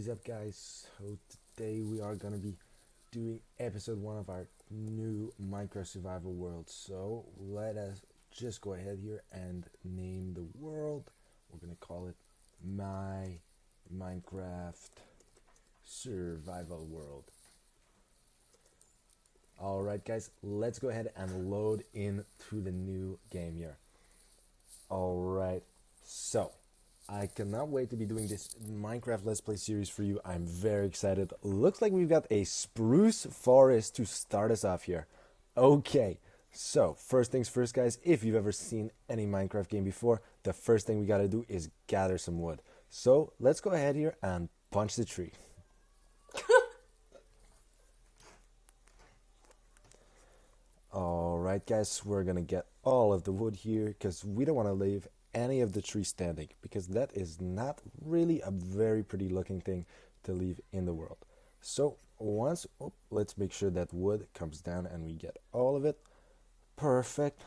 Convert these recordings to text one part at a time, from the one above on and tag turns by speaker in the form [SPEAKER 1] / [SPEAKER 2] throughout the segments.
[SPEAKER 1] is up, guys? So today we are gonna be doing episode 1 of our new Minecraft survival world. So let us just go ahead here and name the world. We're gonna call it My Minecraft Survival World. Alright guys, let's go ahead and load into the new game here. Alright, so I cannot wait to be doing this Minecraft Let's Play series for you. I'm very excited. Looks like we've got a spruce forest to start us off here. Okay, so first things first, guys. If you've ever seen any Minecraft game before, the first thing we gotta do is gather some wood. So let's go ahead here and punch the tree. Alright guys, we're gonna get all of the wood here because we don't want to leave any of the tree standing, because that is not really a very pretty looking thing to leave in the world. So let's make sure that wood comes down and we get all of it. Perfect.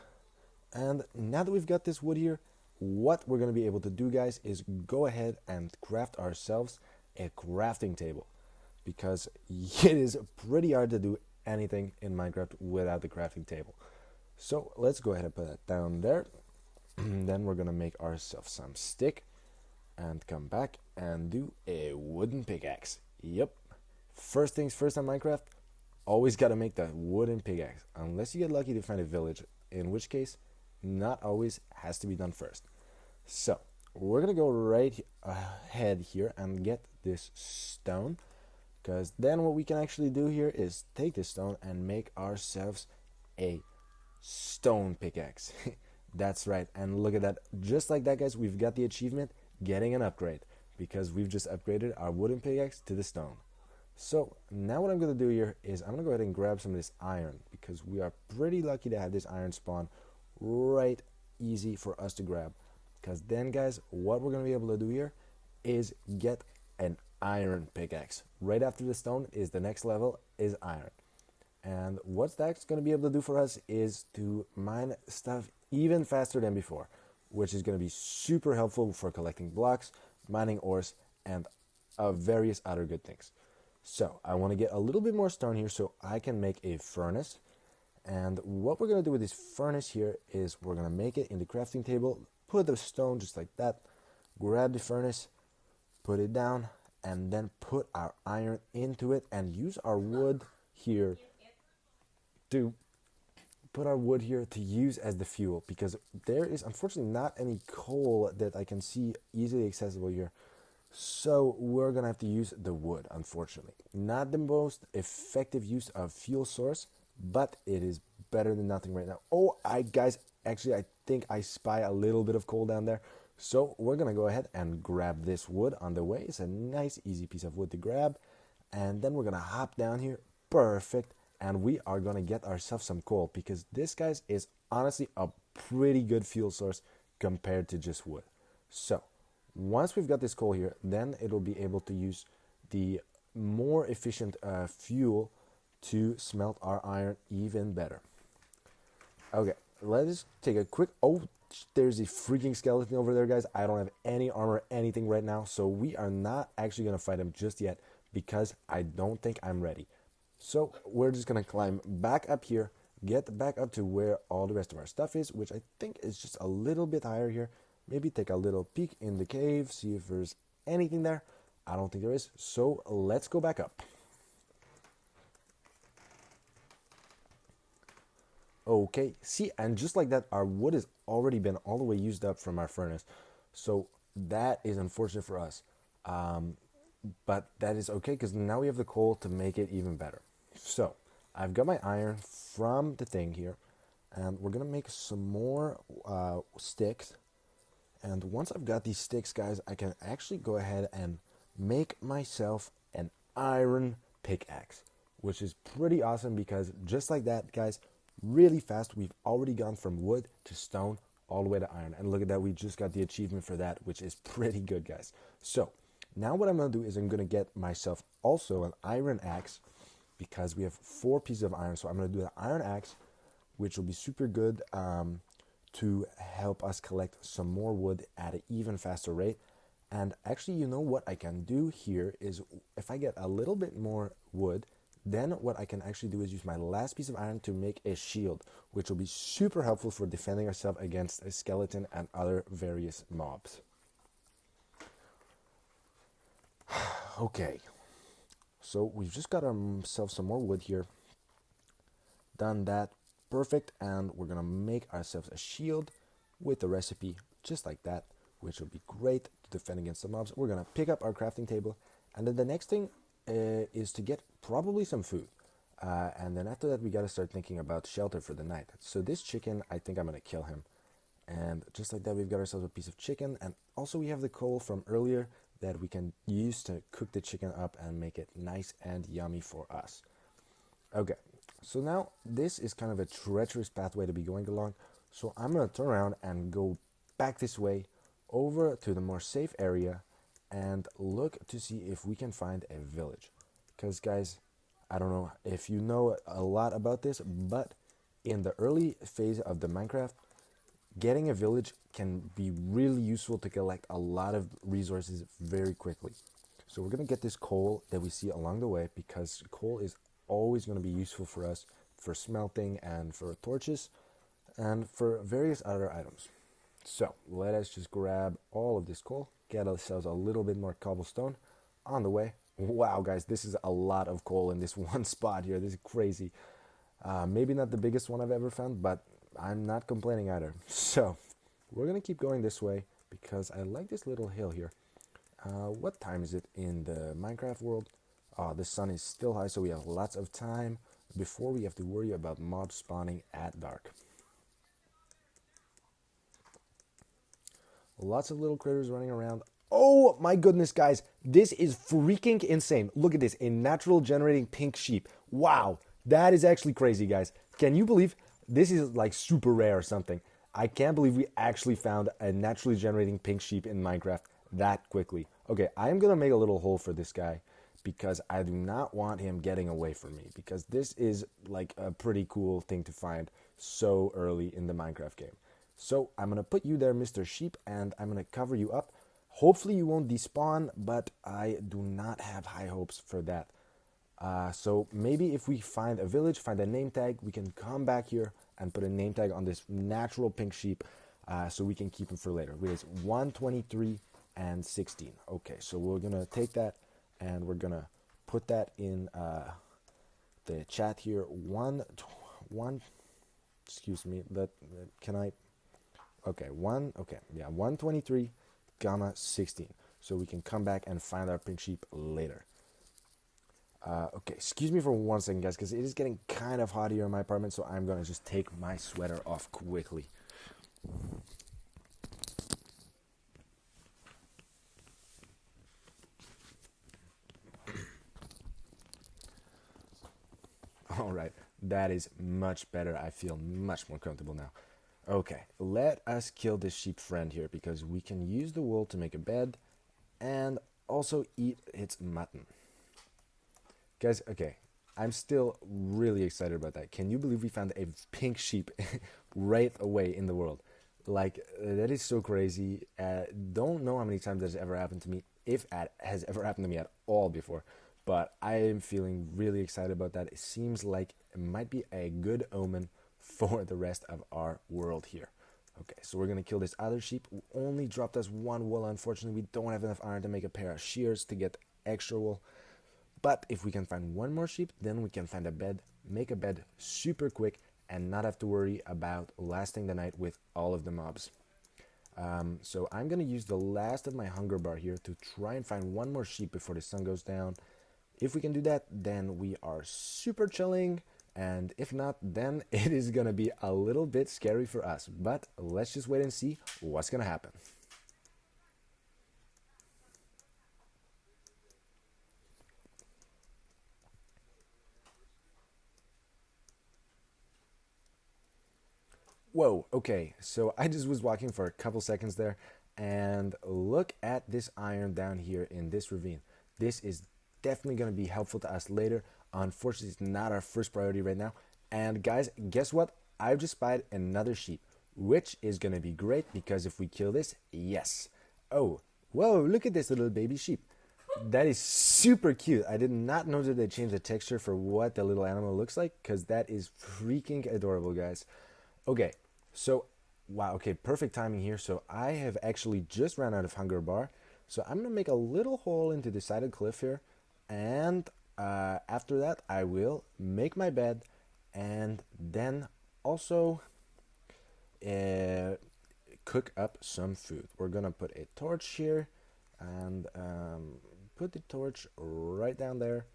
[SPEAKER 1] And now that we've got this wood here, what we're going to be able to do, guys, is go ahead and craft ourselves a crafting table, because it is pretty hard to do anything in Minecraft without the crafting table. So let's go ahead and put that down there. Then we're gonna make ourselves some stick and come back and do a wooden pickaxe. Yep, first things first on Minecraft, always gotta make that wooden pickaxe, unless you get lucky to find a village, in which case not always has to be done first. So we're gonna go right ahead here and get this stone, because then what we can actually do here is take this stone and make ourselves a stone pickaxe. That's right, and look at that. Just like that, guys, we've got the achievement, getting an upgrade, because we've just upgraded our wooden pickaxe to the stone. So now what I'm going to do here is I'm going to go ahead and grab some of this iron, because we are pretty lucky to have this iron spawn right easy for us to grab. Because then, guys, what we're going to be able to do here is get an iron pickaxe. Right after the stone is the next level, is iron. And what that's going to be able to do for us is to mine stuff even faster than before, which is going to be super helpful for collecting blocks, mining ores, and various other good things. So I want to get a little bit more stone here so I can make a furnace. And what we're going to do with this furnace here is we're going to make it in the crafting table, put the stone just like that, grab the furnace, put it down, and then put our iron into it and use our wood here to use as the fuel, because there is unfortunately not any coal that I can see easily accessible here. So we're gonna have to use the wood, unfortunately. Not the most effective use of fuel source, but it is better than nothing right now. Oh, guys, actually I think I spy a little bit of coal down there. So we're gonna go ahead and grab this wood on the way. It's a nice easy piece of wood to grab, and then we're gonna hop down here. Perfect. And we are going to get ourselves some coal, because this, guys, is honestly a pretty good fuel source compared to just wood. So once we've got this coal here, then it'll be able to use the more efficient fuel to smelt our iron even better. Okay, let's take a quick... Oh, there's a freaking skeleton over there, guys. I don't have any armor, anything right now, so we are not actually going to fight him just yet, because I don't think I'm ready. So we're just going to climb back up here, get back up to where all the rest of our stuff is, which I think is just a little bit higher here. Maybe take a little peek in the cave, see if there's anything there. I don't think there is, so let's go back up. Okay, see, and just like that, our wood has already been all the way used up from our furnace. So that is unfortunate for us. But that is okay, because now we have the coal to make it even better. So I've got my iron from the thing here, and we're gonna make some more sticks. And once I've got these sticks, guys, I can actually go ahead and make myself an iron pickaxe, which is pretty awesome, because just like that, guys, really fast, we've already gone from wood to stone all the way to iron. And look at that, we just got the achievement for that, which is pretty good, guys. So now what I'm going to do is I'm going to get myself also an iron axe, because we have 4 pieces of iron. So I'm going to do an iron axe, which will be super good to help us collect some more wood at an even faster rate. And actually, you know what I can do here is if I get a little bit more wood, then what I can actually do is use my last piece of iron to make a shield, which will be super helpful for defending ourselves against a skeleton and other various mobs. Okay, so we've just got ourselves some more wood here. Done that. Perfect. And we're going to make ourselves a shield with the recipe just like that, which will be great to defend against the mobs. We're going to pick up our crafting table. And then the next thing is to get probably some food. And then after that, we got to start thinking about shelter for the night. So this chicken, I think I'm going to kill him. And just like that, we've got ourselves a piece of chicken. And also we have the coal from earlier that we can use to cook the chicken up and make it nice and yummy for us. Okay, so now this is kind of a treacherous pathway to be going along. So I'm going to turn around and go back this way over to the more safe area and look to see if we can find a village. Because guys, I don't know if you know a lot about this, but in the early phase of the Minecraft, getting a village can be really useful to collect a lot of resources very quickly. So we're going to get this coal that we see along the way, because coal is always going to be useful for us for smelting and for torches and for various other items. So let us just grab all of this coal, get ourselves a little bit more cobblestone on the way. Wow, guys, this is a lot of coal in this one spot here. This is crazy. Maybe not the biggest one I've ever found, but I'm not complaining either. So we're going to keep going this way because I like this little hill here. What time is it in the Minecraft world? The sun is still high, so we have lots of time before we have to worry about mobs spawning at dark. Lots of little critters running around. Oh my goodness, guys. This is freaking insane. Look at this. A natural generating pink sheep. Wow. That is actually crazy, guys. Can you believe this is like super rare or something? I can't believe we actually found a naturally generating pink sheep in Minecraft that quickly. Okay, I'm going to make a little hole for this guy because I do not want him getting away from me, because this is like a pretty cool thing to find so early in the Minecraft game. So I'm going to put you there, Mr. Sheep, and I'm going to cover you up. Hopefully you won't despawn, but I do not have high hopes for that. So maybe if we find a village, find a name tag, we can come back here and put a name tag on this natural pink sheep so we can keep him for later. It is 123 and 16. Okay, so we're going to take that and we're going to put that in the chat here. Excuse me, can I? Okay, 123, comma 16. So we can come back and find our pink sheep later. Okay, excuse me for 1 second, guys, because it is getting kind of hot here in my apartment, so I'm going to just take my sweater off quickly. All right, that is much better. I feel much more comfortable now. Okay, let us kill this sheep friend here, because we can use the wool to make a bed and also eat its mutton. Guys, okay, I'm still really excited about that. Can you believe we found a pink sheep right away in the world? Like, that is so crazy. Don't know how many times that has ever happened to me, if it has ever happened to me at all before. But I am feeling really excited about that. It seems like it might be a good omen for the rest of our world here. Okay, so we're going to kill this other sheep who only dropped us one wool. Unfortunately, we don't have enough iron to make a pair of shears to get extra wool. But if we can find one more sheep, then we can find a bed, make a bed super quick, and not have to worry about lasting the night with all of the mobs. So I'm going to use the last of my hunger bar here to try and find one more sheep before the sun goes down. If we can do that, then we are super chilling. And if not, then it is going to be a little bit scary for us. But let's just wait and see what's going to happen. Whoa, okay, so I just was walking for a couple seconds there, and look at this iron down here in this ravine. This is definitely going to be helpful to us later. Unfortunately, it's not our first priority right now. And guys, guess what? I've just spied another sheep, which is going to be great, because if we kill this, yes. Oh, Whoa, look at this little baby sheep. That is super cute. I did not know that they changed the texture for what the little animal looks like, because that is freaking adorable, guys. Okay, so wow, okay, perfect timing here. So I have actually just ran out of hunger bar. So I'm gonna make a little hole into the side of the cliff here, and after that I will make my bed, and then also uh, cook up some food. We're gonna put a torch here, and put the torch right down there,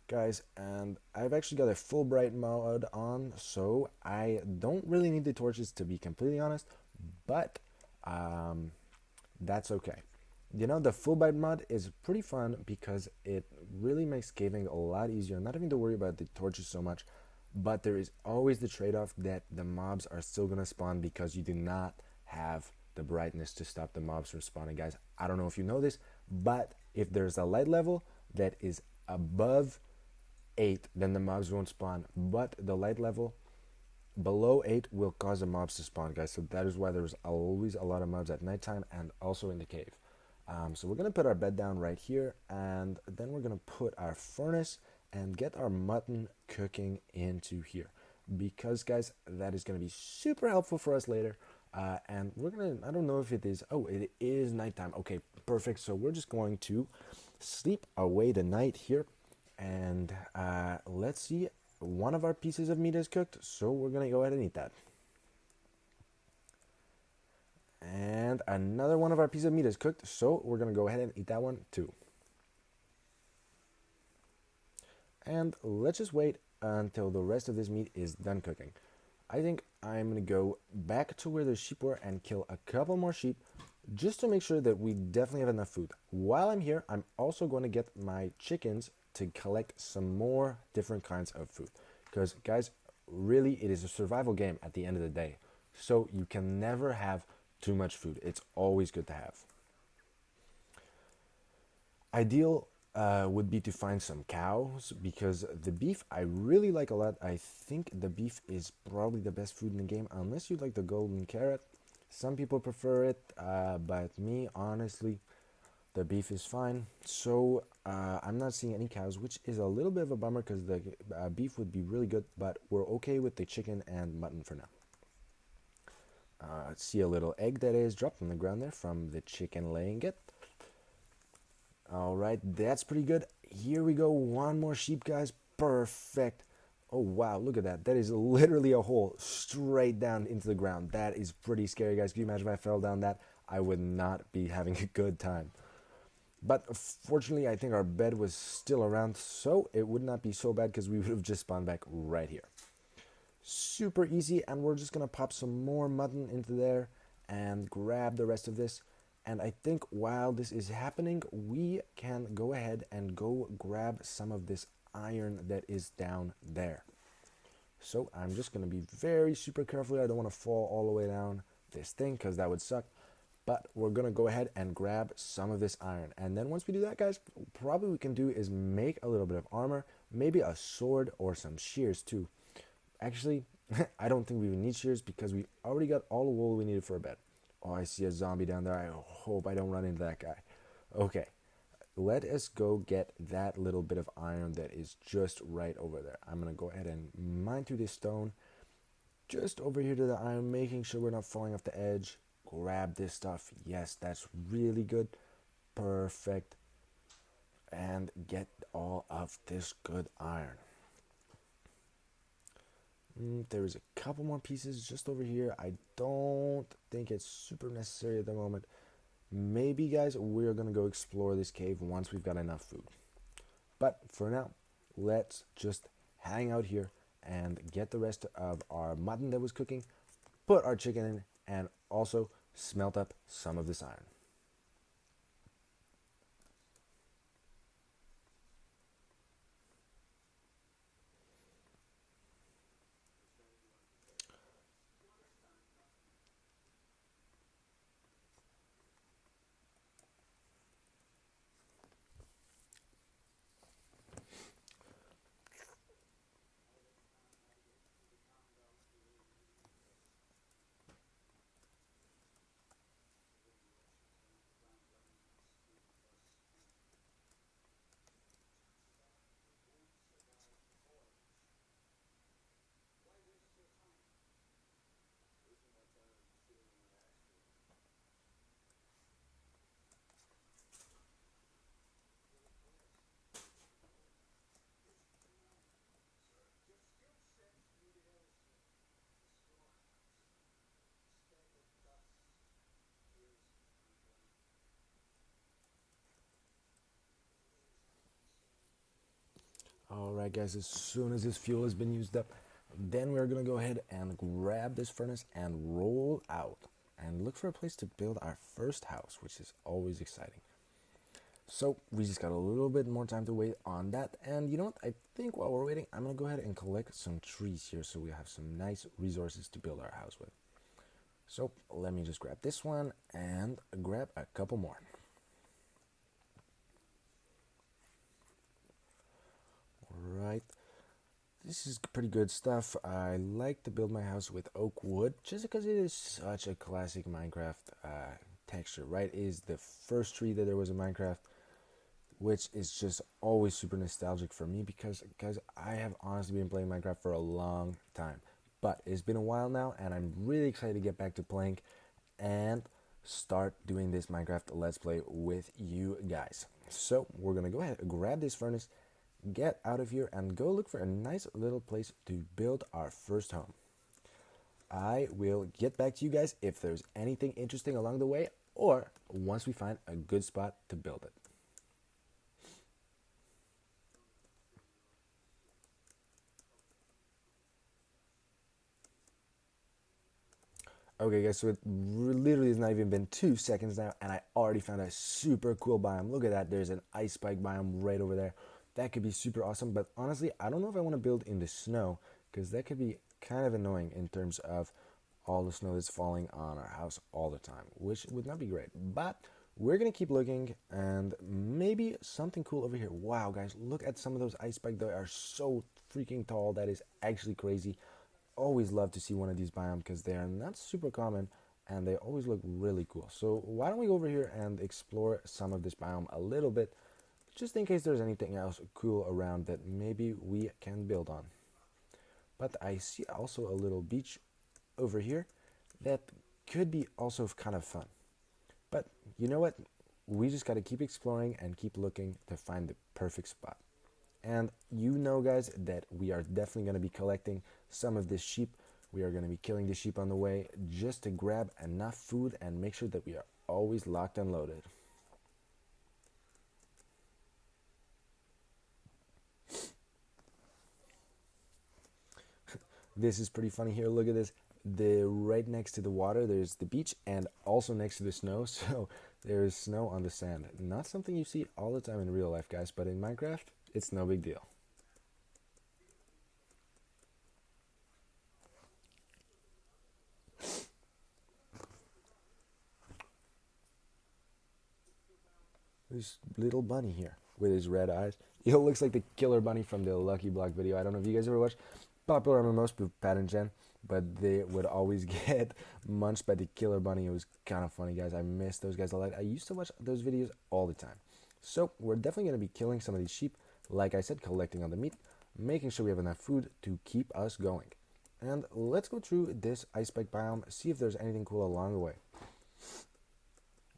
[SPEAKER 1] guys. And I've actually got a full bright mode on, so I don't really need the torches, to be completely honest, but um, that's okay. You know, the full bright mod is pretty fun because it really makes caving a lot easier, not having to worry about the torches so much. But there is always the trade-off that the mobs are still gonna spawn because you do not have the brightness to stop the mobs from spawning, guys. I don't know if you know this, but if there's a light level that is above 8, then the mobs won't spawn. But the light level below 8 will cause the mobs to spawn, guys. So that is why there's always a lot of mobs at nighttime and also in the cave. So we're gonna put our bed down right here, and then we're gonna put our furnace and get our mutton cooking into here, because guys, that is gonna be super helpful for us later. And we're gonna, I don't know if it is, oh, it is nighttime. Okay, perfect. So we're just going to sleep away the night here, and let's see, one of our pieces of meat is cooked, so we're gonna go ahead and eat that. And another one of our pieces of meat is cooked, so we're gonna go ahead and eat that one too. And let's just wait until the rest of this meat is done cooking. I think I'm gonna go back to where the sheep were and kill a couple more sheep, just to make sure that we definitely have enough food. While I'm here, I'm also going to get my chickens to collect some more different kinds of food, because guys, really, it is a survival game at the end of the day, so you can never have too much food. It's always good to have. Ideal would be to find some cows, because the beef I really like a lot. I think the beef is probably the best food in the game, unless you like the golden carrot. Some people prefer it, but me, honestly, the beef is fine. So I'm not seeing any cows, which is a little bit of a bummer because the beef would be really good, but we're okay with the chicken and mutton for now. See a little egg that is dropped on the ground there from the chicken laying it. All right, that's pretty good. Here we go, one more sheep, guys. Perfect. Oh wow, look at that. That is literally a hole straight down into the ground. That is pretty scary, guys. Can you imagine if I fell down that? I would not be having a good time. But fortunately, I think our bed was still around, so it would not be so bad because we would have just spawned back right here. Super easy, and we're just gonna pop some more mutton into there and grab the rest of this. And I think while this is happening, we can go ahead and go grab some of this iron that is down there. So I'm just going to be very super careful. I don't want to fall all the way down this thing because that would suck. But we're going to go ahead and grab some of this iron. And then once we do that, guys, probably what we can do is make a little bit of armor, maybe a sword or some shears too. Actually, I don't think we even need shears because we already got all the wool we needed for a bed. Oh, I see a zombie down there. I hope I don't run into that guy. Okay, let us go get that little bit of iron that is just right over there. I'm going to go ahead and mine through this stone just over here to the iron, making sure we're not falling off the edge. Grab this stuff. Yes, that's really good. Perfect. And get all of this good iron. There is a couple more pieces just over here. I don't think it's super necessary at the moment. Maybe, guys, we're going to go explore this cave once we've got enough food. But for now, let's just hang out here and get the rest of our mutton that was cooking, put our chicken in, and also smelt up some of this iron. Alright guys, as soon as this fuel has been used up, then we're gonna go ahead and grab this furnace and roll out and look for a place to build our first house, which is always exciting. So we just got a little bit more time to wait on that, and you know what, I think while we're waiting, I'm gonna go ahead and collect some trees here so we have some nice resources to build our house with. So let me just grab this one and grab a couple more. Alright, this is pretty good stuff. I like to build my house with oak wood just because it is such a classic Minecraft texture, right? It is the first tree that there was in Minecraft, which is just always super nostalgic for me because, guys, I have honestly been playing Minecraft for a long time. But it's been a while now, and I'm really excited to get back to playing and start doing this Minecraft Let's Play with you guys. So we're going to go ahead and grab this furnace, get out of here, and go look for a nice little place to build our first home. I will get back to you guys if there's anything interesting along the way or once we find a good spot to build it. Okay guys, so it literally has not even been 2 seconds now and I already found a super cool biome. Look at that, there's an ice spike biome right over there. That could be super awesome, but honestly, I don't know if I want to build in the snow because that could be kind of annoying in terms of all the snow that's falling on our house all the time, which would not be great. But we're going to keep looking and maybe something cool over here. Wow guys, look at some of those ice spikes. They are so freaking tall. That is actually crazy. Always love to see one of these biomes because they are not super common and they always look really cool. So why don't we go over here and explore some of this biome a little bit, just in case there's anything else cool around that maybe we can build on. But I see also a little beach over here that could be also kind of fun. But you know what? We just got to keep exploring and keep looking to find the perfect spot. And you know, guys, that we are definitely going to be collecting some of this sheep. We are going to be killing the sheep on the way just to grab enough food and make sure that we are always locked and loaded. This is pretty funny here. Look at this. Right next to the water, there's the beach, and also next to the snow. So there is snow on the sand. Not something you see all the time in real life, guys, but in Minecraft, it's no big deal. This little bunny here with his red eyes. He looks like the killer bunny from the Lucky Block video. I don't know if you guys ever watched popular MMOs with Pat and Jen, but they would always get munched by the killer bunny. It was kind of funny, guys. I miss those guys a lot. I used to watch those videos all the time. So we're definitely going to be killing some of these sheep. Like I said, collecting on the meat, making sure we have enough food to keep us going. And let's go through this ice spike biome, see if there's anything cool along the way.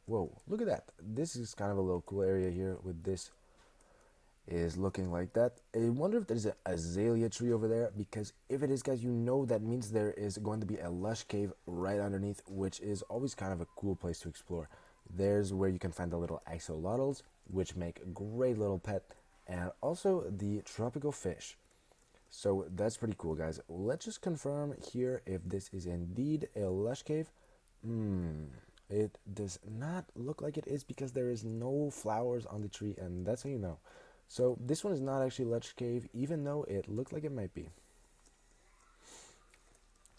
[SPEAKER 1] Whoa, look at that. This is kind of a little cool area here with this is looking like that. I wonder if there's an azalea tree over there, because if it is, guys, you know that means there is going to be a lush cave right underneath, which is always kind of a cool place to explore. There's where you can find the little axolotls, which make a great little pet, and also the tropical fish. So that's pretty cool, guys. Let's just confirm here if this is indeed a lush cave. It does not look like it is because there is no flowers on the tree, and that's how you know. So this one is not actually lush cave, even though it looked like it might be.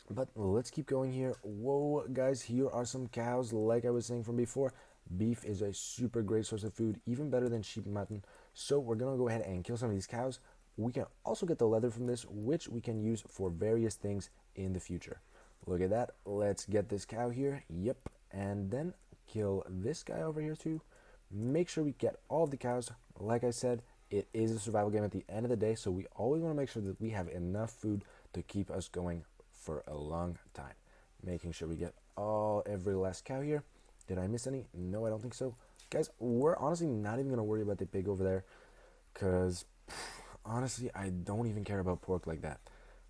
[SPEAKER 1] But let's keep going here. Whoa, guys, here are some cows. Like I was saying from before, beef is a super great source of food, even better than sheep and mutton. So we're gonna go ahead and kill some of these cows. We can also get the leather from this, which we can use for various things in the future. Look at that. Let's get this cow here. Yep. And then kill this guy over here too. Make sure we get all of the cows. Like I said, it is a survival game at the end of the day, so we always want to make sure that we have enough food to keep us going for a long time. Making sure we get every last cow here. Did I miss any? No, I don't think so. Guys, we're honestly not even going to worry about the pig over there, because honestly, I don't even care about pork like that.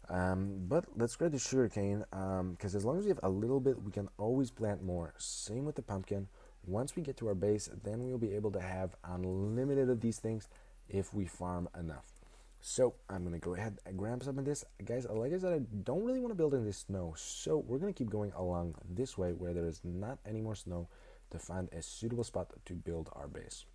[SPEAKER 1] But let's grab the sugarcane, because as long as we have a little bit, we can always plant more. Same with the pumpkin. Once we get to our base, then we'll be able to have unlimited of these things if we farm enough. So I'm gonna go ahead and grab some of this. Guys, like I said, I don't really want to build in this snow. So we're gonna keep going along this way where there is not any more snow to find a suitable spot to build our base.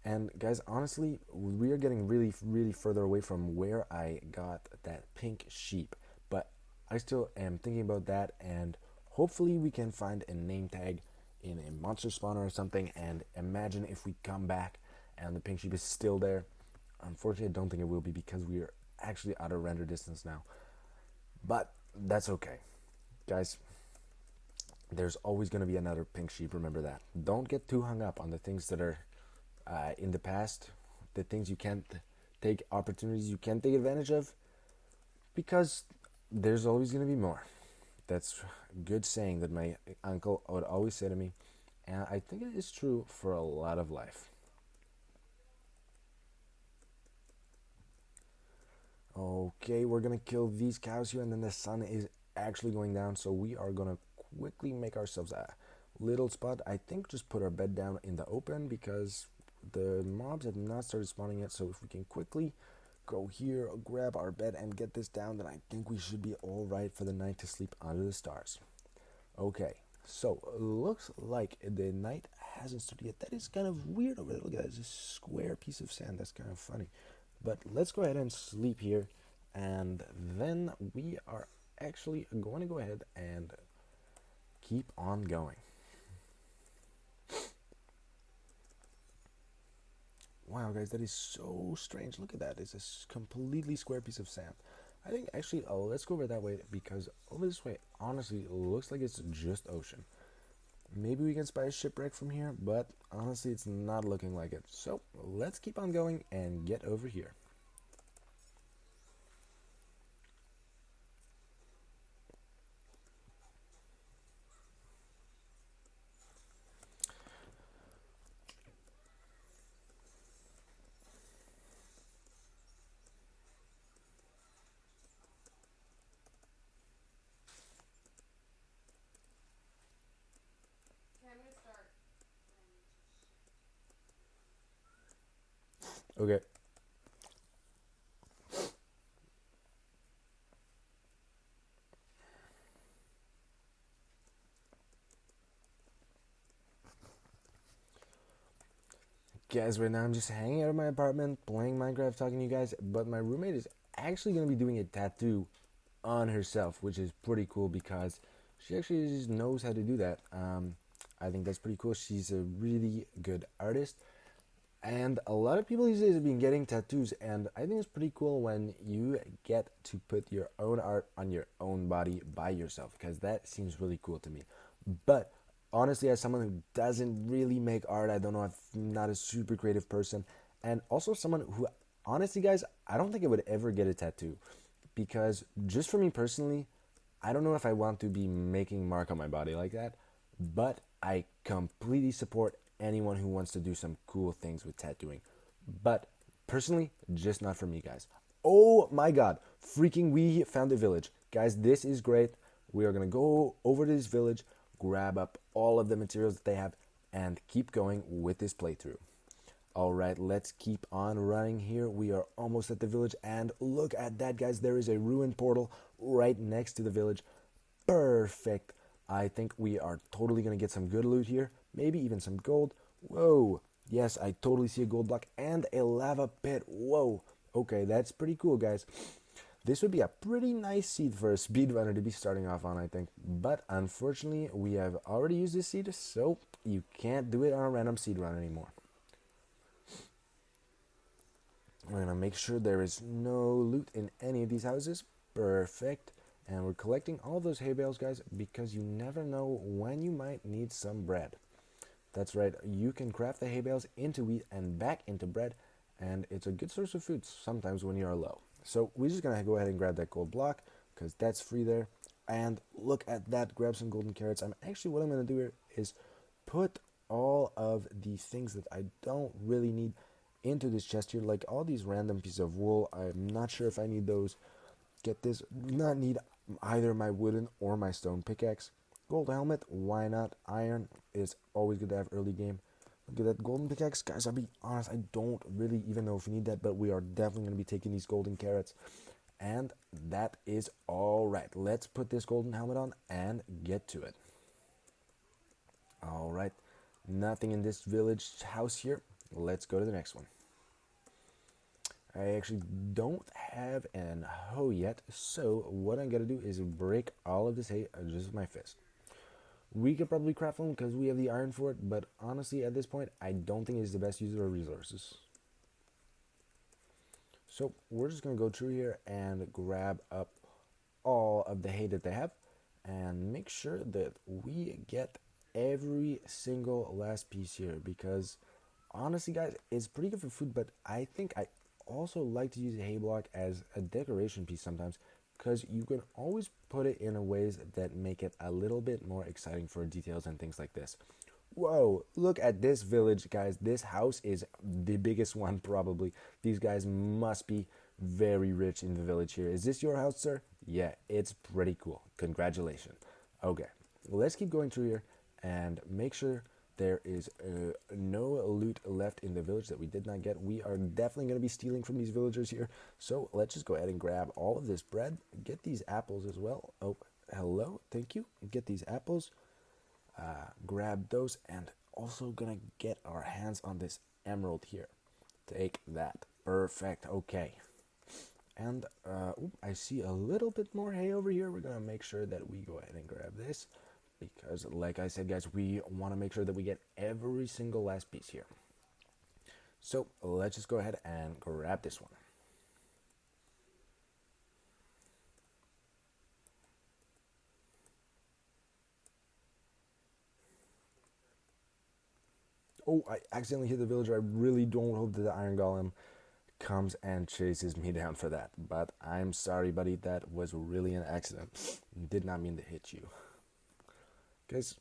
[SPEAKER 1] And guys, honestly, we are getting really, really further away from where I got that pink sheep. But I still am thinking about that, and hopefully we can find a name tag in a monster spawner or something. And imagine if we come back and the pink sheep is still there. Unfortunately, I don't think it will be because we are actually out of render distance now. But that's okay. Guys, there's always going to be another pink sheep, remember that. Don't get too hung up on the things that are in the past, the things you can't take, opportunities you can't take advantage of, because there's always going to be more. That's a good saying that my uncle would always say to me, and I think it is true for a lot of life. Okay, we're gonna kill these cows here, and then the sun is actually going down, so we are gonna quickly make ourselves a little spot. I think just put our bed down in the open because the mobs have not started spawning yet. So if we can quickly go here, grab our bed, and get this down, then I think we should be all right for the night to sleep under the stars. Okay, so looks like the night hasn't started yet. That is kind of weird over there. Look at that, it's a square piece of sand. That's kind of funny. But let's go ahead and sleep here, and then we are actually going to go ahead and keep on going. Wow, guys, that is so strange. Look at that. It's a completely square piece of sand. I think actually, let's go over that way because over this way, honestly, it looks like it's just ocean. Maybe we can spy a shipwreck from here, but honestly, it's not looking like it. So let's keep on going and get over here. Okay. Guys, right now I'm just hanging out in my apartment, playing Minecraft, talking to you guys, but my roommate is actually going to be doing a tattoo on herself, which is pretty cool because she actually just knows how to do that. I think that's pretty cool. She's a really good artist, and a lot of people these days have been getting tattoos, and I think it's pretty cool when you get to put your own art on your own body by yourself, because that seems really cool to me. But honestly, as someone who doesn't really make art, I don't know, I'm not a super creative person, and also someone who, honestly, guys, I don't think I would ever get a tattoo, because just for me personally, I don't know if I want to be making mark on my body like that, but I completely support anyone who wants to do some cool things with tattooing. But personally, just not for me, guys. Oh my god, freaking we found a village. Guys, this is great. We are going to go over to this village, grab up all of the materials that they have, and keep going with this playthrough. Alright, let's keep on running here. We are almost at the village, and look at that, guys. There is a ruined portal right next to the village. Perfect. I think we are totally going to get some good loot here. Maybe even some gold. Whoa. Yes, I totally see a gold block and a lava pit. Whoa. Okay, that's pretty cool, guys. This would be a pretty nice seed for a speedrunner to be starting off on, I think. But unfortunately, we have already used this seed, so you can't do it on a random seed run anymore. We're going to make sure there is no loot in any of these houses. Perfect. And we're collecting all those hay bales, guys, because you never know when you might need some bread. That's right, you can craft the hay bales into wheat and back into bread, and it's a good source of food sometimes when you are low. So we're just going to go ahead and grab that gold block, because that's free there. And look at that, grab some golden carrots. What I'm going to do here is put all of the things that I don't really need into this chest here, like all these random pieces of wool. I'm not sure if I need those. Get this, not need either my wooden or my stone pickaxe. Gold helmet, why not? Iron is always good to have early game. Look at that golden pickaxe. Guys, I'll be honest, I don't really even know if we need that, but we are definitely going to be taking these golden carrots. And that is all right. Let's put this golden helmet on and get to it. All right. Nothing in this village house here. Let's go to the next one. I actually don't have an hoe yet, so what I'm going to do is break all of this hay just with my fist. We could probably craft them because we have the iron for it, but honestly, at this point, I don't think it's the best use of our resources. So we're just going to go through here and grab up all of the hay that they have and make sure that we get every single last piece here, because honestly guys, it's pretty good for food, but I think I also like to use a hay block as a decoration piece sometimes, because you can always put it in a ways that make it a little bit more exciting for details and things like this. Whoa, look at this village, guys. This house is the biggest one probably. These guys must be very rich in the village here. Is this your house, sir? Yeah, it's pretty cool. Congratulations. Okay, let's keep going through here and make sure there is no loot left in the village that we did not get. We are definitely going to be stealing from these villagers here. So let's just go ahead and grab all of this bread. Get these apples as well. Oh, hello. Thank you. Get these apples. Grab those, and also gonna get our hands on this emerald here. Take that. Perfect. Okay. And I see a little bit more hay over here. We're gonna make sure that we go ahead and grab this, because like I said guys, we want to make sure that we get every single last piece here. So let's just go ahead and grab this one. Oh, I accidentally hit the villager. I really don't hope that the iron golem comes and chases me down for that, but I'm sorry buddy, that was really an accident. Did not mean to hit you. Guys,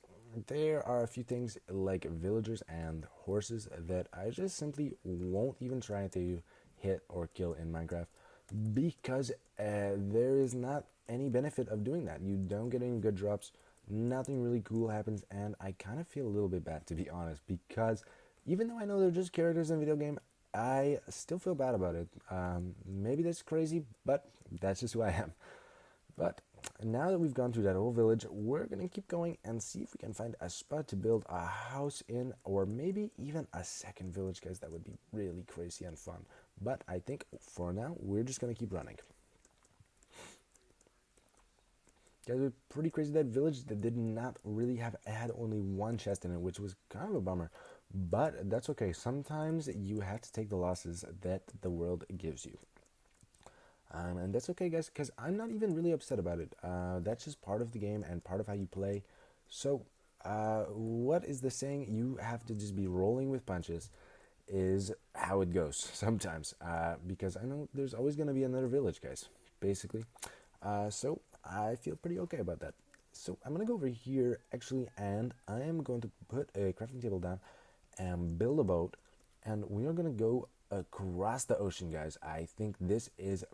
[SPEAKER 1] there are a few things like villagers and horses that I just simply won't even try to hit or kill in Minecraft, because there is not any benefit of doing that. You don't get any good drops, nothing really cool happens, and I kind of feel a little bit bad, to be honest, because even though I know they're just characters in a video game, I still feel bad about it. Maybe that's crazy, but that's just who I am. But now that we've gone through that whole village, we're going to keep going and see if we can find a spot to build a house in, or maybe even a second village, guys. That would be really crazy and fun. But I think for now, we're just going to keep running. Guys, it's pretty crazy. That village that did not really had only one chest in it, which was kind of a bummer. But that's okay. Sometimes you have to take the losses that the world gives you. And that's okay, guys, because I'm not even really upset about it. That's just part of the game and part of how you play. So, what is the saying? You have to just be rolling with punches, is how it goes sometimes. Because I know there's always going to be another village, guys, basically. So, I feel pretty okay about that. So, I'm going to go over here, actually, and I am going to put a crafting table down and build a boat. And we are going to go across the ocean, guys. I think this is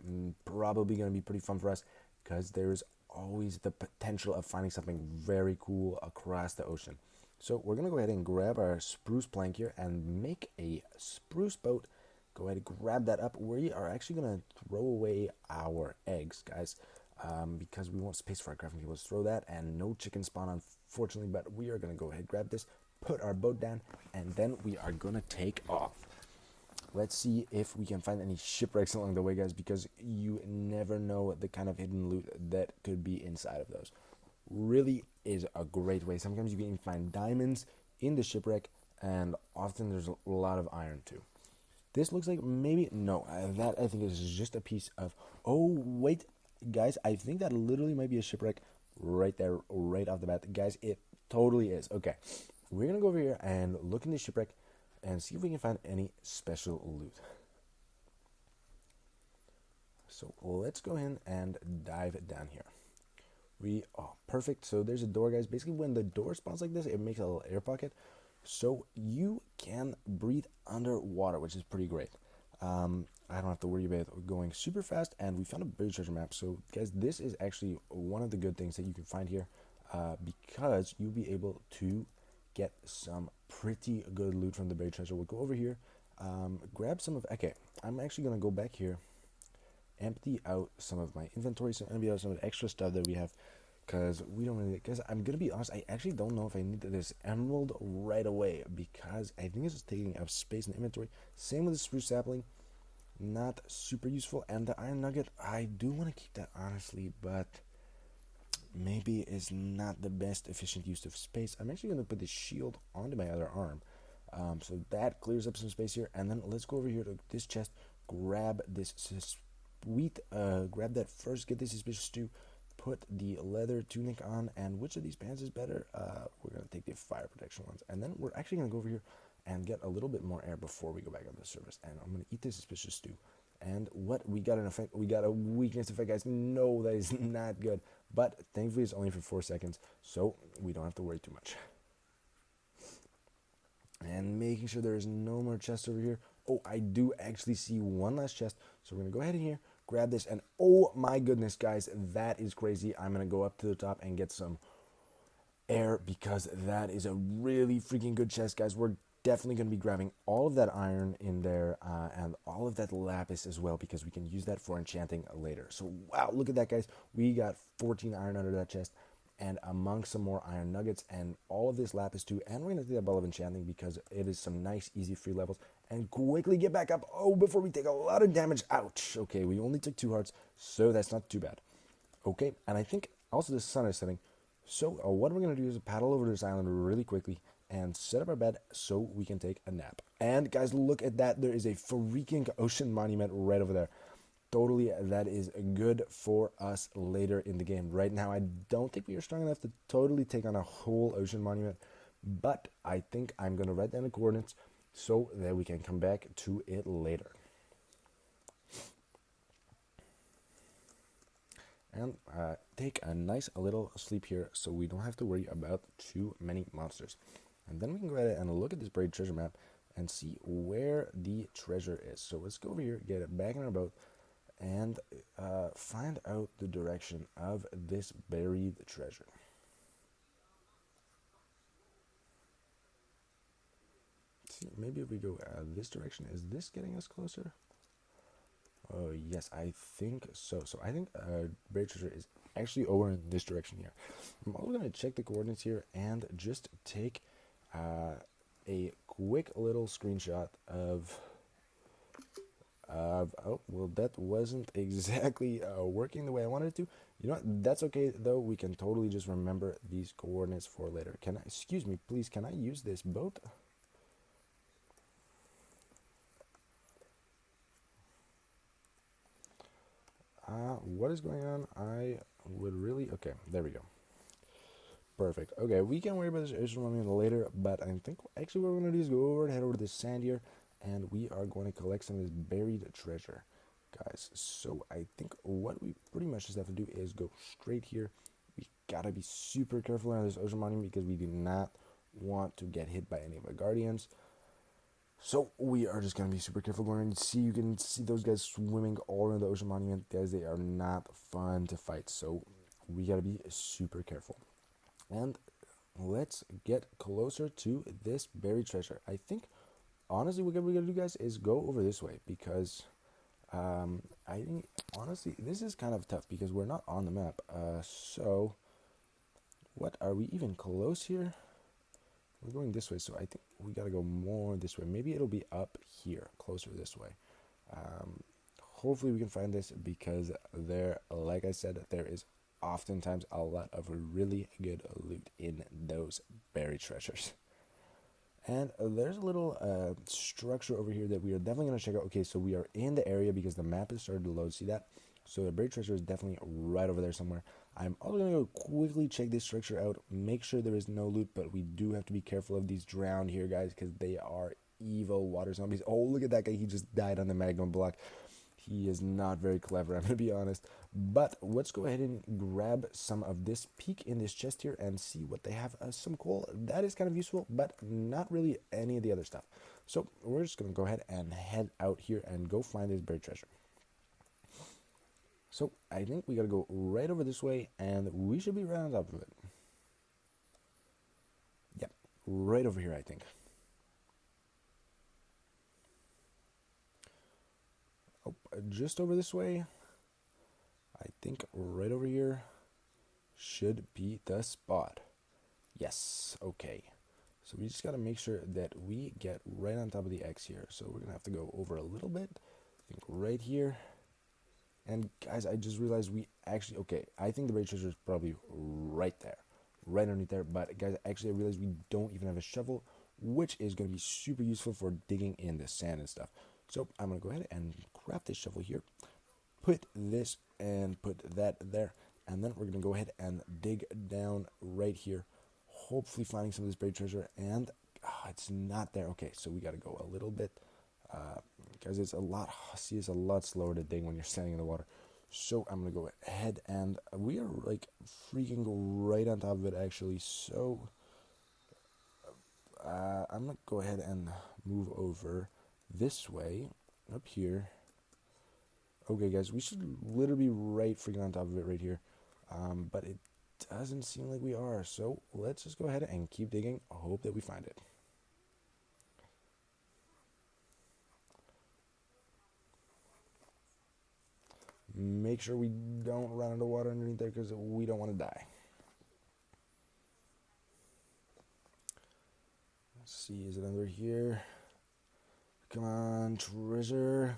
[SPEAKER 1] probably going to be pretty fun for us, because there's always the potential of finding something very cool across the ocean. So we're going to go ahead and grab our spruce plank here and make a spruce boat. Go ahead and grab that up. We are actually going to throw away our eggs, guys, because we want space for our crafting table to throw that, and no chicken spawn, unfortunately, but we are going to go ahead, grab this, put our boat down, and then we are going to take off. Let's see if we can find any shipwrecks along the way, guys, because you never know the kind of hidden loot that could be inside of those. Really is a great way. Sometimes you can find diamonds in the shipwreck, and often there's a lot of iron too. This looks like maybe, no, that I think is just a piece of, oh, wait, guys, I think that literally might be a shipwreck right there, right off the bat. Guys, it totally is. Okay, we're going to go over here and look in the shipwreck and see if we can find any special loot. So let's go in and dive down here. Perfect. So there's a door, guys. Basically, when the door spawns like this, it makes a little air pocket, so you can breathe underwater, which is pretty great. I don't have to worry about going super fast, and we found a buried treasure map. So guys, this is actually one of the good things that you can find here, because you'll be able to get some pretty good loot from the buried treasure. We'll go over here, grab some of. Okay, I'm actually gonna go back here, empty out some of my inventory, so empty out some of the extra stuff that we have, because we don't really. Because I'm gonna be honest, I actually don't know if I need this emerald right away, because I think it's just taking up space in the inventory. Same with the spruce sapling, not super useful, and the iron nugget. I do want to keep that honestly, but maybe is not the best efficient use of space. I'm actually going to put the shield onto my other arm. So that clears up some space here. And then let's go over here to this chest, grab this sweet, grab that first, get this suspicious stew, put the leather tunic on, and which of these pants is better? We're going to take the fire protection ones. And then we're actually going to go over here and get a little bit more air before we go back on the surface. And I'm going to eat this suspicious stew. And what we got an effect, we got a weakness effect, guys. No, that is not good. But thankfully, it's only for 4 seconds, so we don't have to worry too much. And making sure there is no more chests over here. Oh, I do actually see one last chest, so we're gonna go ahead in here, grab this, and oh my goodness, guys, that is crazy. I'm gonna go up to the top and get some air because that is a really freaking good chest, guys. We're definitely going to be grabbing all of that iron in there and all of that lapis as well, because we can use that for enchanting later. So wow, look at that, guys. We got 14 iron under that chest, and among some more iron nuggets and all of this lapis too. And we're going to take that ball of enchanting because it is some nice easy free levels, and quickly get back up. Oh, before we take a lot of damage. Ouch. Okay, we only took 2 hearts, so that's not too bad. Okay, and I think also the sun is setting. So what we're going to do is paddle over to this island really quickly and set up our bed so we can take a nap. And guys, look at that. There is a freaking ocean monument right over there. Totally, that is good for us later in the game. Right now, I don't think we are strong enough to totally take on a whole ocean monument, but I think I'm going to write down the coordinates so that we can come back to it later. And take a nice little sleep here so we don't have to worry about too many monsters. And then we can go ahead and look at this buried treasure map and see where the treasure is. So let's go over here, get it back in our boat, and find out the direction of this buried treasure. See, maybe if we go this direction, is this getting us closer? Oh, yes, I think so. So I think buried treasure is actually over in this direction here. I'm also going to check the coordinates here and just take a quick little screenshot of oh, well, that wasn't exactly working the way I wanted it to. You know what? That's okay, though. We can totally just remember these coordinates for later. Can I, excuse me, please, can I use this boat? What is going on? I would really... Okay, there we go. Perfect. Okay, we can worry about this ocean monument later, but I think actually what we're going to do is go over and head over to this sand here, and we are going to collect some of this buried treasure, guys. So I think what we pretty much just have to do is go straight here. We gotta be super careful around this ocean monument because we do not want to get hit by any of our guardians. So we are just going to be super careful going around. See, you can see those guys swimming all around the ocean monument. Guys, they are not fun to fight, so we got to be super careful. And let's get closer to this buried treasure. I think, honestly, what we're going to do, guys, is go over this way because I think, honestly, this is kind of tough because we're not on the map. So what, are we even close here? We're going this way, so I think we gotta go more this way. Maybe it'll be up here, closer this way. Hopefully we can find this because there, like I said, there is oftentimes a lot of really good loot in those buried treasures. And there's a little structure over here that we are definitely going to check out. Okay, so we are in the area because the map has started to load. See that? So the buried treasure is definitely right over there somewhere. I'm also going to go quickly check this structure out, make sure there is no loot, but we do have to be careful of these drowned here, guys, because they are evil water zombies. Oh, look at that guy. He just died on the magma block. He is not very clever, I'm going to be honest. But let's go ahead and grab some of this, peek in this chest here, and see what they have. Some coal. That is kind of useful, but not really any of the other stuff. So we're just going to go ahead and head out here and go find this buried treasure. So I think we got to go right over this way, and we should be right on top of it. Yep. right over here, I think. Oh, just over this way. I think right over here should be the spot. Yes, okay. So we just got to make sure that we get right on top of the X here. So we're going to have to go over a little bit. I think right here. And guys, I just realized we actually, okay, I think the buried treasure is probably right there, right underneath there. But guys, actually I realized we don't even have a shovel, which is going to be super useful for digging in the sand and stuff. So I'm going to go ahead and grab this shovel here, put this and put that there. And then we're going to go ahead and dig down right here, hopefully finding some of this buried treasure. And it's not there. Okay, so we got to go a little bit. Guys, it's a lot, see, it's a lot slower to dig when you're standing in the water. So I'm going to go ahead and we are like freaking right on top of it actually. So I'm going to go ahead and move over this way, up here. Okay, guys, we should literally be right freaking on top of it right here. But it doesn't seem like we are. So let's just go ahead and keep digging. I hope that we find it. Make sure we don't run into water underneath there because we don't want to die. Let's see, is it under here? Come on, treasure.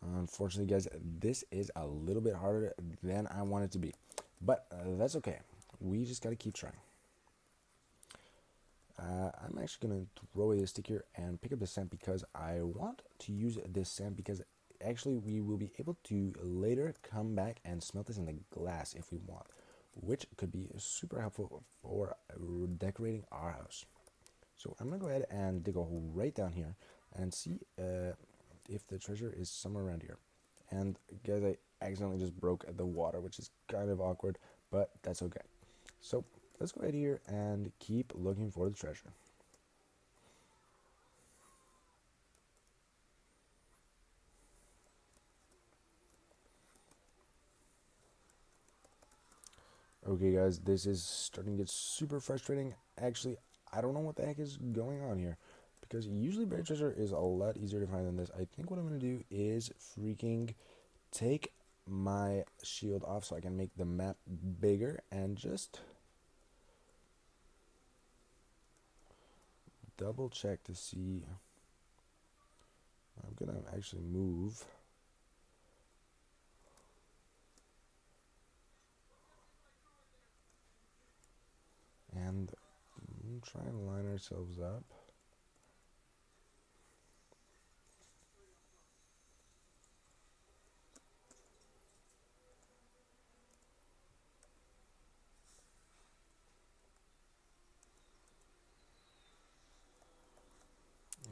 [SPEAKER 1] Unfortunately, guys, this is a little bit harder than I want it to be. But that's okay. We just got to keep trying. I'm actually going to throw away this stick here and pick up the sand because I want to use this sand because actually we will be able to later come back and smelt this in the glass if we want, which could be super helpful for decorating our house. So I'm going to go ahead and dig a hole right down here and see if the treasure is somewhere around here. And guys, I accidentally just broke the water, which is kind of awkward, but that's okay. So let's go ahead here and keep looking for the treasure. Okay, guys, this is starting to get super frustrating. Actually, I don't know what the heck is going on here because usually buried treasure is a lot easier to find than this. I think what I'm going to do is freaking take my shield off so I can make the map bigger and just double check to see. I'm going to actually move. And try and line ourselves up.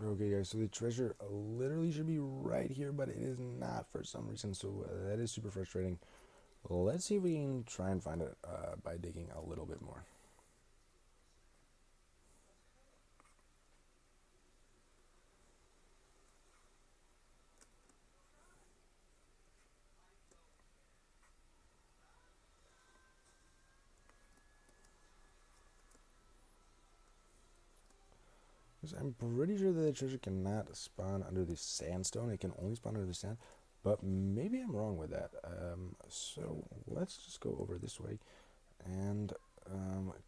[SPEAKER 1] Okay, guys, so the treasure literally should be right here, but it is not for some reason, so that is super frustrating. Let's see if we can try and find it by digging a little bit more. Because I'm pretty sure that the treasure cannot spawn under the sandstone. It can only spawn under the sand, but maybe I'm wrong with that. So let's just go over this way and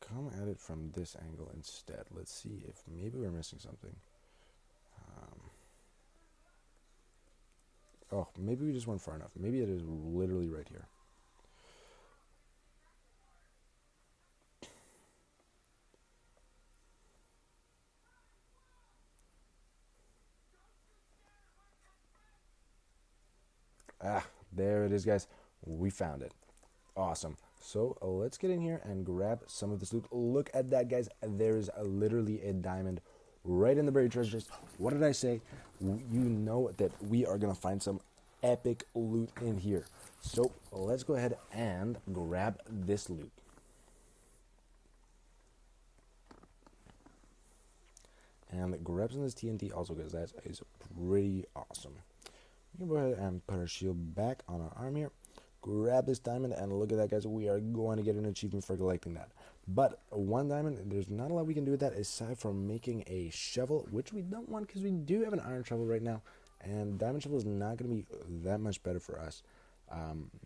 [SPEAKER 1] come at it from this angle instead. Let's see if maybe we're missing something. Oh, maybe we just weren't far enough. Maybe it is literally right here. Ah, there it is, guys. We found it. Awesome. So let's get in here and grab some of this loot. Look at that, guys. There is literally a diamond right in the buried treasure chest. What did I say? You know that we are going to find some epic loot in here. So let's go ahead and grab this loot. And grab some of this TNT also, because that is pretty awesome. We can go ahead and put our shield back on our arm here. grab this diamond, and look at that, guys. We are going to get an achievement for collecting that. But one diamond, there's not a lot we can do with that aside from making a shovel, which we don't want because we do have an iron shovel right now, and diamond shovel is not going to be that much better for us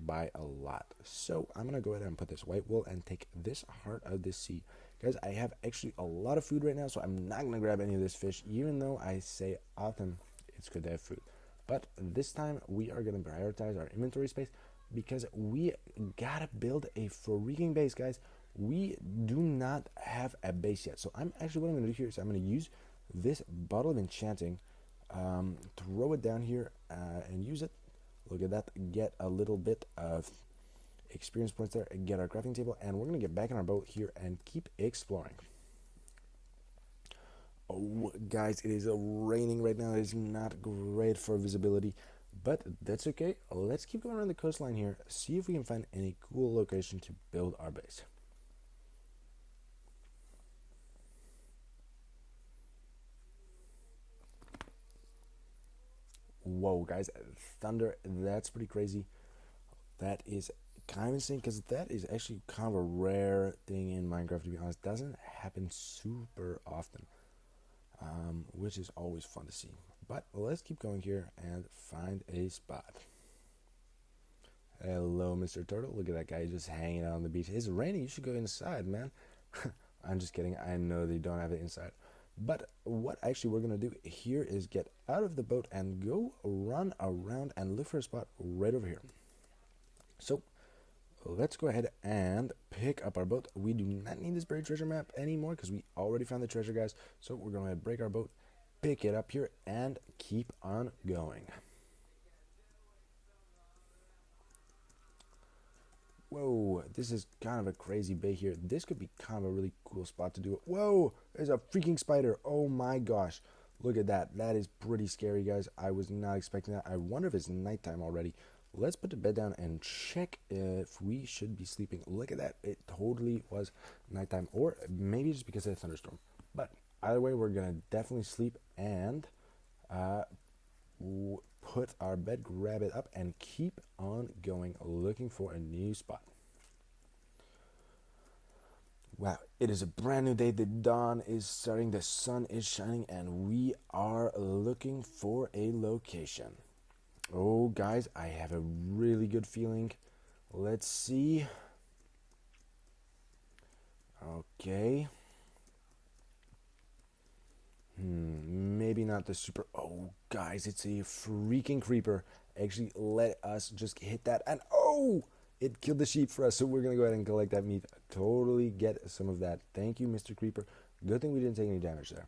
[SPEAKER 1] by a lot. So I'm going to go ahead and put this white wool and take this heart of the sea. Guys, I have actually a lot of food right now, so I'm not going to grab any of this fish, even though I say often it's good to have food. But this time we are going to prioritize our inventory space because we gotta build a freaking base, guys. We do not have a base yet. So I'm actually, what I'm going to do here is I'm going to use this bottle of enchanting, throw it down here and use it. Look at that. Get a little bit of experience points there, get our crafting table, and we're going to get back in our boat here and keep exploring. Oh, guys, it is raining right now. It is not great for visibility, but that's okay. Let's keep going around the coastline here, see if we can find any cool location to build our base. Whoa, guys, thunder, that's pretty crazy. That is kind of insane because that is actually kind of a rare thing in Minecraft, to be honest. It doesn't happen super often, which is always fun to see. But let's keep going here and find a spot. Hello, Mr. Turtle. Look at that guy just hanging out on the beach. It's raining. You should go inside, man. I'm just kidding. I know they don't have it inside. But what actually we're going to do here is get out of the boat and go run around and look for a spot right over here. So let's go ahead and pick up our boat. We do not need this buried treasure map anymore because we already found the treasure, guys. So we're going to break our boat, pick it up here, and keep on going. Whoa, this is kind of a crazy bay here. This could be kind of a really cool spot to do it. Whoa, there's a freaking spider. Oh my gosh. Look at that. That is pretty scary, guys. I was not expecting that. I wonder if it's nighttime already. Let's put the bed down and check if we should be sleeping. Look at that. It totally was nighttime, or maybe just because of the thunderstorm. But either way, we're going to definitely sleep and put our bed, grab it up, and keep on going, looking for a new spot. Wow, it is a brand new day. The dawn is starting, the sun is shining, and we are looking for a location. Oh, guys, I have a really good feeling. Let's see. Okay. Maybe not the super. Oh, guys, it's a freaking creeper. Actually, let us just hit that. And oh, it killed the sheep for us. So we're going to go ahead and collect that meat. Totally get some of that. Thank you, Mr. Creeper. Good thing we didn't take any damage there.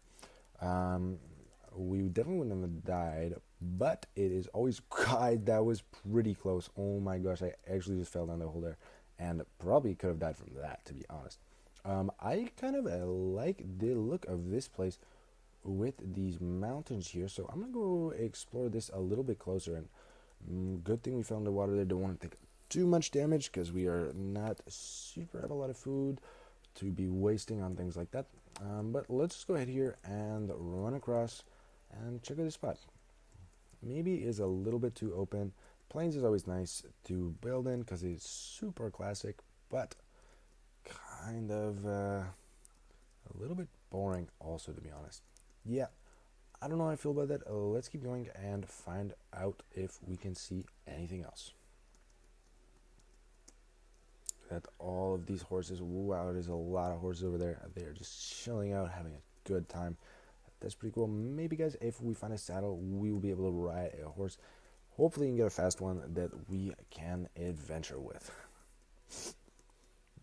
[SPEAKER 1] We definitely wouldn't have died, but it is always, God, that was pretty close. Oh my gosh, I actually just fell down the hole there and probably could have died from that, to be honest. I kind of like the look of this place with these mountains here, so I'm gonna go explore this a little bit closer. And good thing we fell in the water there. Don't want to take too much damage because we are not super have a lot of food to be wasting on things like that. But let's just go ahead here and run across and check out this spot. Maybe is a little bit too open. Plains is always nice to build in because it's super classic, but kind of a little bit boring also, to be honest. Yeah, I don't know how I feel about that. Let's keep going and find out if we can see anything else. At all of these horses, wow, there's a lot of horses over there. They're just chilling out, having a good time. That's pretty cool. Maybe, guys, if we find a saddle, we will be able to ride a horse. Hopefully, you can get a fast one that we can adventure with.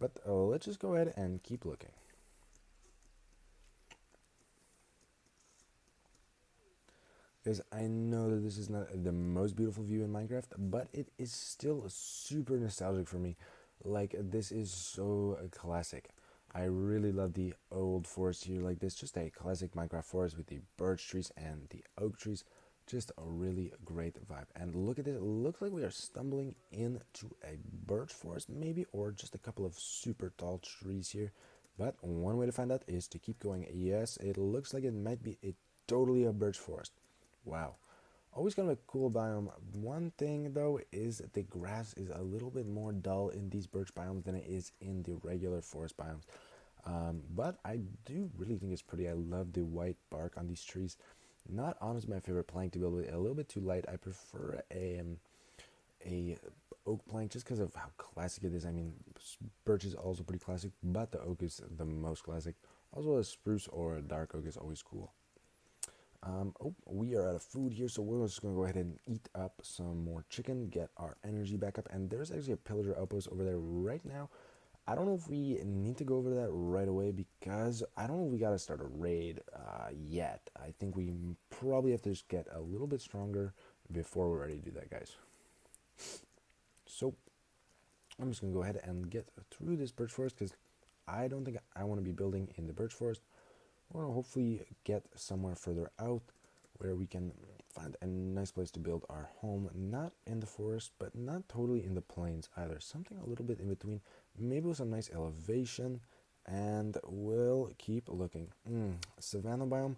[SPEAKER 1] But let's just go ahead and keep looking. Because I know that this is not the most beautiful view in Minecraft, but it is still super nostalgic for me. Like, this is so classic. I really love the old forest here like this. Just a classic Minecraft forest with the birch trees and the oak trees. Just a really great vibe. And look at this. It looks like we are stumbling into a birch forest maybe, or just a couple of super tall trees here. But one way to find out is to keep going. Yes, it looks like it might be totally a birch forest. Wow. Always kind of a cool biome. One thing though is the grass is a little bit more dull in these birch biomes than it is in the regular forest biomes. But I do really think it's pretty. I love the white bark on these trees. Not honestly my favorite plank to build with. A little bit too light. I prefer a oak plank just because of how classic it is. I mean, birch is also pretty classic, but the oak is the most classic. Also, a spruce or a dark oak is always cool. Oh, we are out of food here, so we're just gonna go ahead and eat up some more chicken, get our energy back up. And there's actually a pillager outpost over there right now. I don't know if we need to go over that right away because I don't know if we gotta start a raid yet. I think we probably have to just get a little bit stronger before we're ready to do that, guys. So I'm just gonna go ahead and get through this birch forest because I don't think I want to be building in the birch forest. We're gonna hopefully get somewhere further out where we can find a nice place to build our home. Not in the forest, but not totally in the plains either. Something a little bit in between, maybe with some nice elevation, and we'll keep looking. Savanna biome.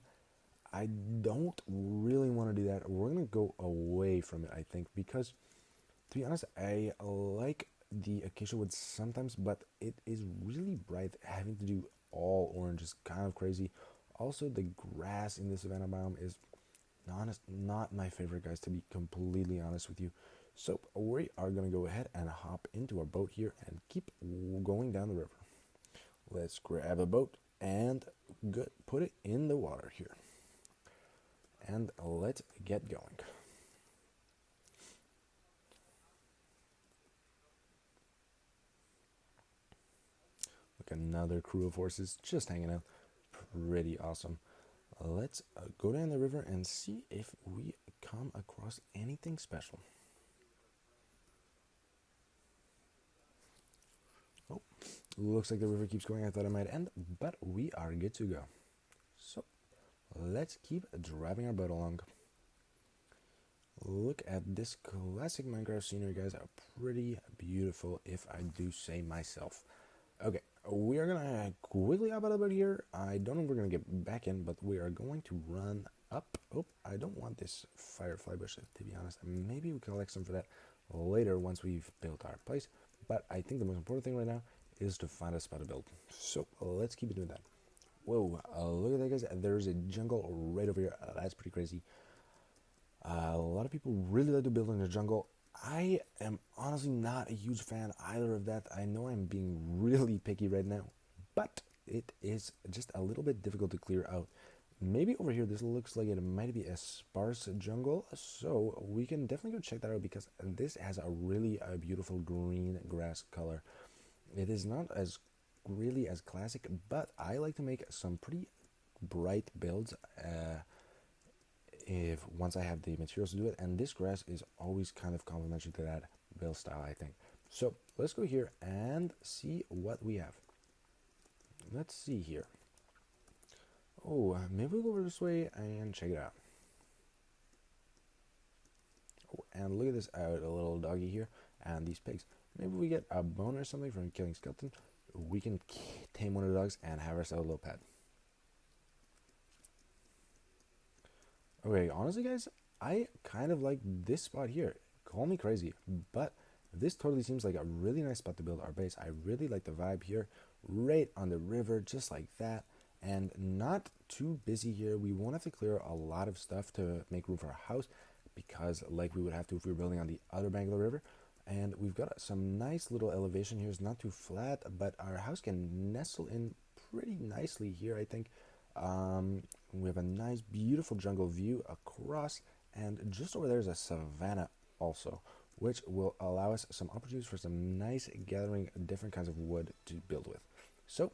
[SPEAKER 1] I don't really want to do that. We're gonna go away from it, I think, because to be honest, I like the acacia wood sometimes, but it is really bright. Having to do all orange is kind of crazy. Also, the grass in the savanna biome is not my favorite, guys, to be completely honest with you. So we are gonna go ahead and hop into our boat here and keep going down the river. Let's grab a boat and put it in the water here, and let's get going. Look, another crew of horses just hanging out. Pretty awesome. Let's go down the river and see if we come across anything special. Oh, looks like the river keeps going. I thought it might end, but we are good to go. So let's keep driving our boat along. Look at this classic Minecraft scenery, guys. Pretty beautiful, if I do say myself. Okay, we are gonna quickly hop out of it here. I don't know if we're gonna get back in, but we are going to run up. Oh, I don't want this firefly bush, to be honest. Maybe we collect some for that later once we've built our place. But I think the most important thing right now is to find a spot to build. So let's keep doing that. Whoa, look at that, guys. There's a jungle right over here. That's pretty crazy. A lot of people really like to build in the jungle. I am honestly not a huge fan either of that. I know I'm being really picky right now, but it is just a little bit difficult to clear out. Maybe over here this looks like it might be a sparse jungle, so we can definitely go check that out because this has a really beautiful green grass color. It is not as really as classic, but I like to make some pretty bright builds. If once I have the materials to do it, and this grass is always kind of complementary to that build style, I think. So let's go here and see what we have. Let's see here. Oh, maybe we'll go over this way and check it out. Oh, and look at this a little doggy here and these pigs. Maybe we get a bone or something from killing skeleton. We can tame one of the dogs and have ourselves a little pet. Okay, honestly, guys, I kind of like this spot here. Call me crazy, but this totally seems like a really nice spot to build our base. I really like the vibe here, right on the river, just like that, and not too busy here. We won't have to clear a lot of stuff to make room for our house, because like we would have to if we were building on the other bank of the river. And we've got some nice little elevation here. It's not too flat, but our house can nestle in pretty nicely here, I think. We have a nice, beautiful jungle view across, and just over there is a savanna also, which will allow us some opportunities for some nice gathering different kinds of wood to build with. So,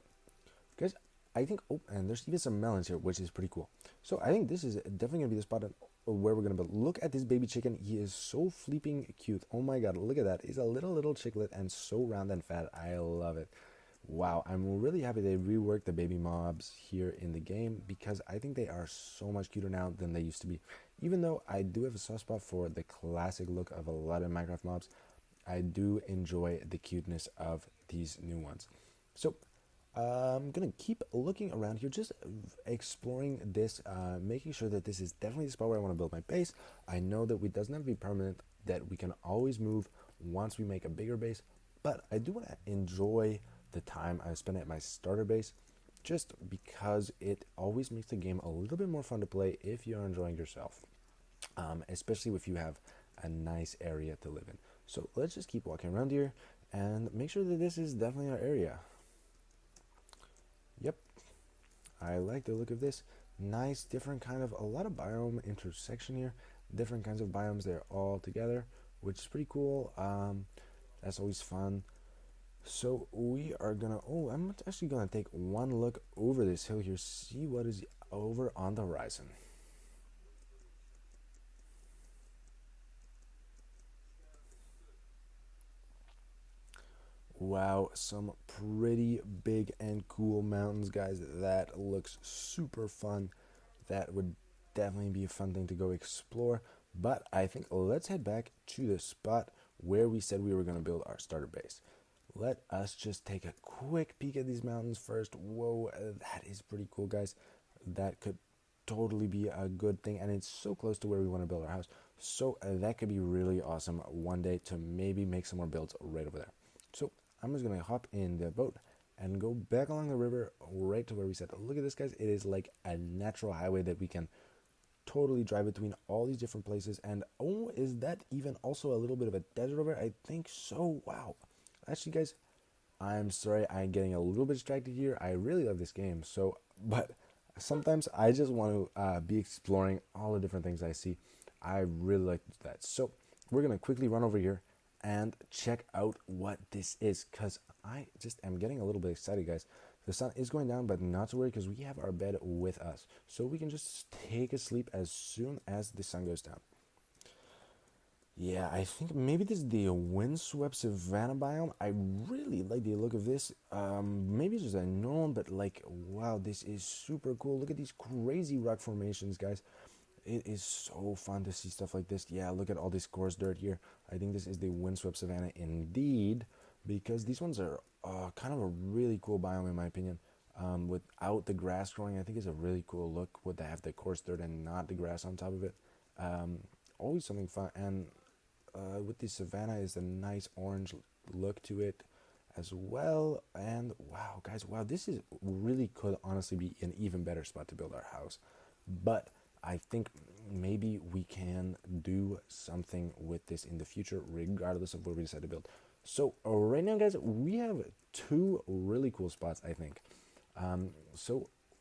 [SPEAKER 1] guys, I think, oh, and there's even some melons here, which is pretty cool. So I think this is definitely going to be the spot where we're going to build. Look at this baby chicken. He is so flipping cute. Oh my god, look at that. He's a little chicklet and so round and fat. I love it. Wow, I'm really happy they reworked the baby mobs here in the game because I think they are so much cuter now than they used to be. Even though I do have a soft spot for the classic look of a lot of Minecraft mobs, I do enjoy the cuteness of these new ones. So I'm gonna keep looking around here, just exploring this, making sure that this is definitely the spot where I want to build my base. I know that it doesn't have to be permanent, that we can always move once we make a bigger base, but I do want to enjoy the time I spend at my starter base, just because it always makes the game a little bit more fun to play if you're enjoying yourself, especially if you have a nice area to live in. So let's just keep walking around here and make sure that this is definitely our area. Yep, I like the look of this. Nice, different kind of, a lot of biome intersection here. Different kinds of biomes there all together, which is pretty cool. That's always fun. So we are gonna, I'm actually gonna take one look over this hill here, see what is over on the horizon. Wow, some pretty big and cool mountains, guys. That looks super fun. That would definitely be a fun thing to go explore. But I think let's head back to the spot where we said we were going to build our starter base. Let us just take a quick peek at these mountains first. Whoa, that is pretty cool, guys. That could totally be a good thing, and it's so close to where we want to build our house. So that could be really awesome one day to maybe make some more builds right over there. So I'm just gonna hop in the boat and go back along the river right to where we said. Look at this, guys. It is like a natural highway that we can totally drive between all these different places. And oh, is that even also a little bit of a desert over? I think so. Wow. Actually, guys, I'm sorry I'm getting a little bit distracted here. I really love this game. So, but sometimes I just want to be exploring all the different things I see. I really like that. So we're gonna quickly run over here and check out what this is, because I just am getting a little bit excited, guys. The sun is going down, but not to worry, because we have our bed with us, so we can just take a sleep as soon as the sun goes down. Yeah, I think maybe this is the windswept savanna biome. I really like the look of this. Maybe it's just a known, but like, wow, this is super cool. Look at these crazy rock formations, guys. It is so fun to see stuff like this. Yeah, look at all this coarse dirt here. I think this is the windswept savanna indeed, because these ones are kind of a really cool biome in my opinion. Without the grass growing, I think it's a really cool look. Would they have the coarse dirt and not the grass on top of it? Um, Always something fun. And with the savanna is a nice orange look to it as well. And wow, guys, wow, this is really could honestly be an even better spot to build our house. But I think maybe we can do something with this in the future, regardless of where we decide to build. So right now, guys, we have two really cool spots, I think.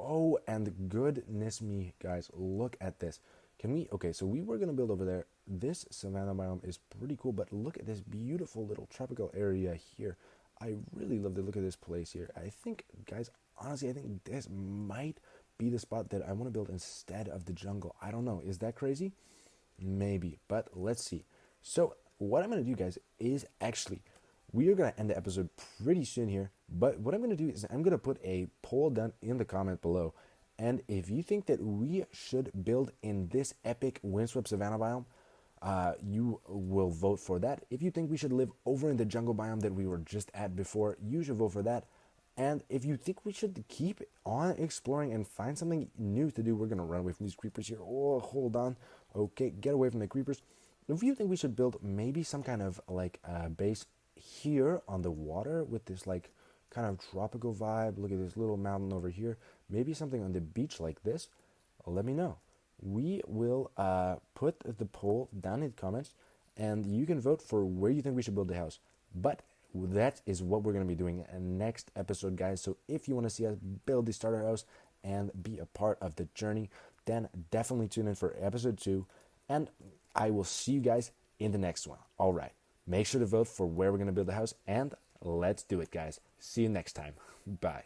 [SPEAKER 1] Oh, and goodness me, guys, look at this. Can we, okay, so we were going to build over there. This savanna biome is pretty cool, but look at this beautiful little tropical area here. I really love the look of this place here. I think, guys, honestly, I think this might be the spot that I want to build instead of the jungle. I don't know. Is that crazy? Maybe, but let's see. So what I'm going to do, guys, is actually we are going to end the episode pretty soon here. But what I'm going to do is I'm going to put a poll down in the comment below. And if you think that we should build in this epic windswept savanna biome, you will vote for that. If you think we should live over in the jungle biome that we were just at before, you should vote for that. And if you think we should keep on exploring and find something new to do, we're going to run away from these creepers here. Oh, hold on. Okay, get away from the creepers. If you think we should build maybe some kind of like base here on the water with this like kind of tropical vibe. Look at this little mountain over here. Maybe something on the beach like this. Let me know. We will put the poll down in the comments, and you can vote for where you think we should build the house. But that is what we're going to be doing in next episode, guys. So if you want to see us build the starter house and be a part of the journey, then definitely tune in for episode 2. And I will see you guys in the next one. All right. Make sure to vote for where we're going to build the house, and let's do it, guys. See you next time. Bye.